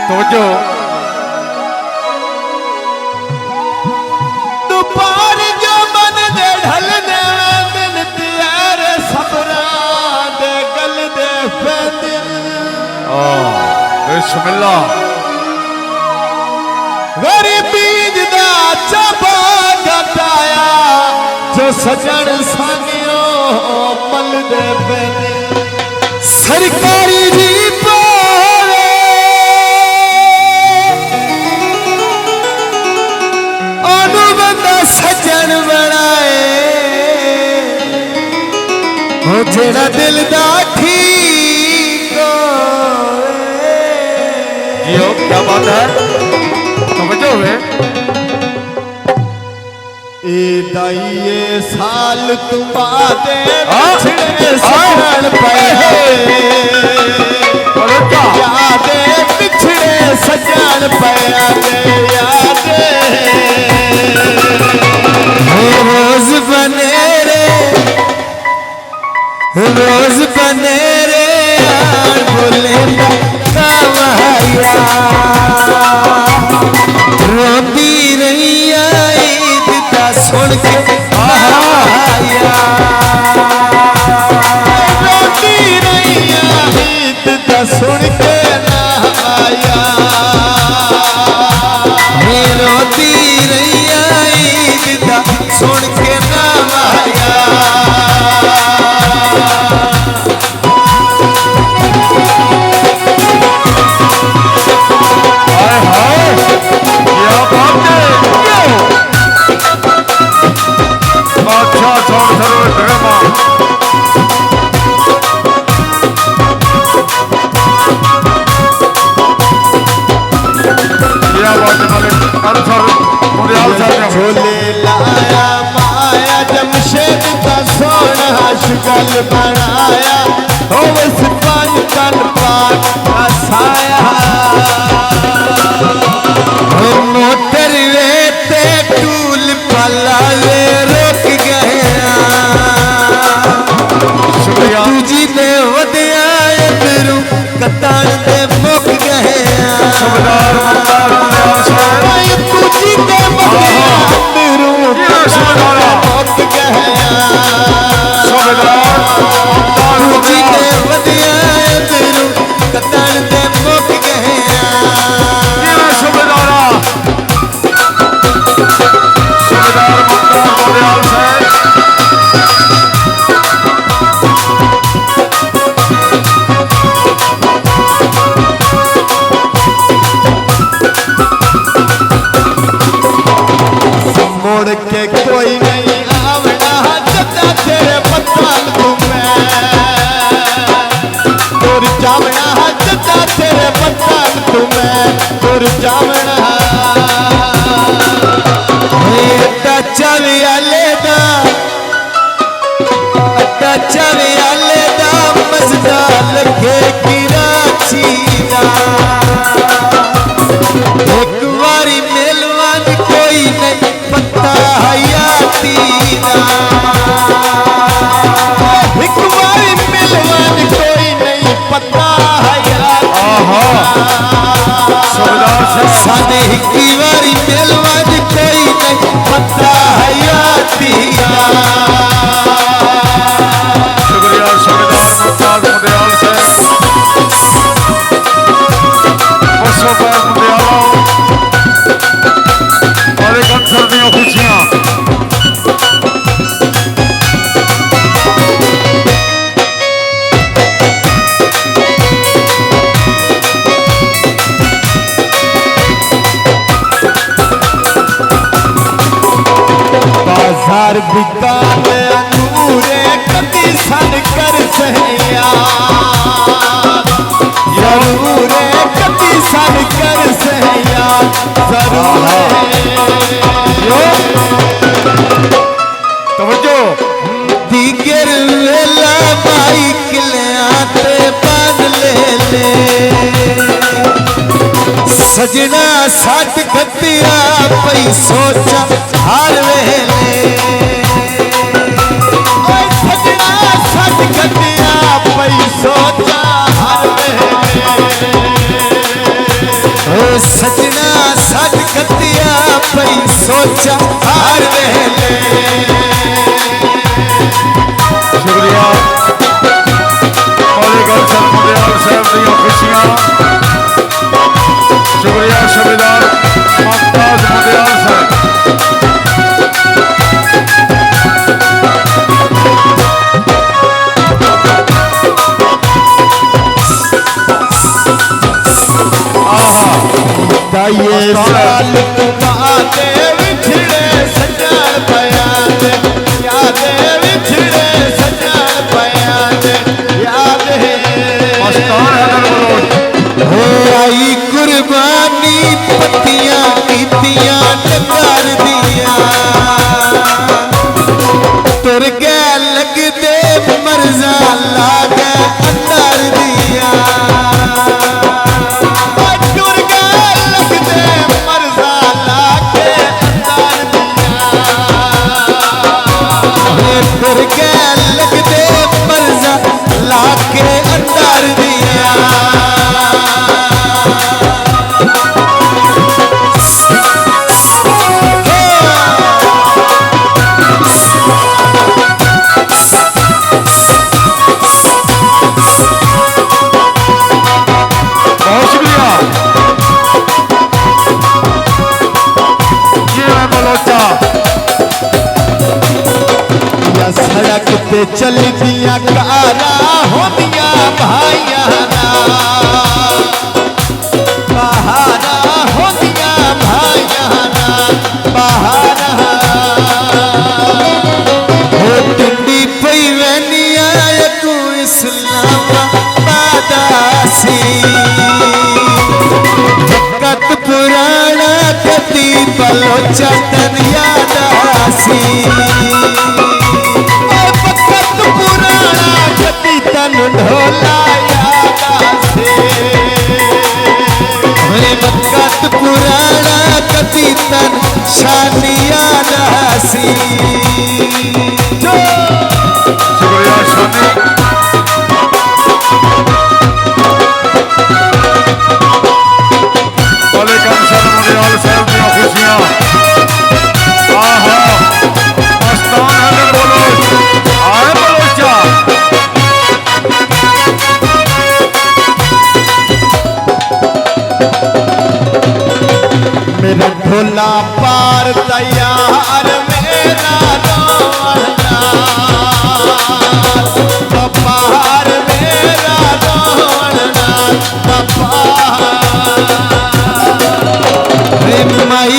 तो जो दोपहर जो मन दे ढल दे दिन त्यार सबरा दे गल दे फदिल बिस्मिल्लाह गरीबीज दा चबा घटाया जो सजन सानियो मल दे फदिल सरकारी जी सजन बनाए हो जेड़ा दिल दा ठीक जियो क्या बात है समझो वे दाइये साल तुम बादे पिछड़े सजन पे यादे पिछड़े सजन पे यादे रोज बने रे यार बोले कमाया रोती रही ईद का सुन के आया रोती रही ईद का सुन के आया रोती रही ईद का सुन के आया झोले लाया माया जमशेद का सोना शुगल बनाया हो बस पान कन पान हसाया मोटर वे ते टूल पला वे रोक गया तुझी ने वदिया इधरू कतान दे मुक गया तुझी ने मोड़ के कोई नहीं आवड़ा जदा तेरे पताल तुम्हें तुर जावना जदा तेरे पताल तुम्हें तुर जावना चवियाले दा मजदा लगे किराची दा एक बारी मेलवान कोई नहीं पता हयाती दा एक बारी मेलवान कोई नहीं पता हयाती सादे एक बारी मेलवान कोई नहीं पता हयाती शुक्रिया सुबेदार मुदयाल से और एक सर्दियों खुशियाँ बाजार बिकान अंगूरे कदी सन कर सहया जरूरे कदी सन कर सहया तवज्जो दीगर वेला बाइक ले आते बांध ले सजना साथ खतिया पई सोचा हर वेले सजना साथ खतिया पई सोचा हर वेले सोचा हर वेले। शुक्रिया मौलिक अफसर मुंडियाल साहब दी खुशियां। शुक्रिया सूबेदार मुमताज मुंडियाल साहब। ये साल तुम्हारे बिछड़े सजन पयाद याद बिछड़े सजन पयाद याद है मस्तान हैदर बलोच। हो आई कुर्बानी पत्तियां कीतियां टकर दिया तुर के लगदे मरजा लागे अंदर दिया तुर के लगदे मरजा लाके अंदर दिया बहुत शुक्रिया जी मैं बलोचा। सड़क पे चल दिया कारा होदिया भाइया बहारा होदिया भाइया बहारा हो टिंडी पई वनिया को इस्लाम बादासी वक्त पुराना कति बलोचा तन यादासी ढोला यादा से वक्त पुराना कति तन शानिया दासी। शुक्रिया शानी। मौलिक अफसर मुंडियाल साहब दी खुशियां। मस्तान हैदर बलोच आए बलोचा। मेरा ढोला पार तैयार मेरा रोवना पार मेरा रोवना पार माई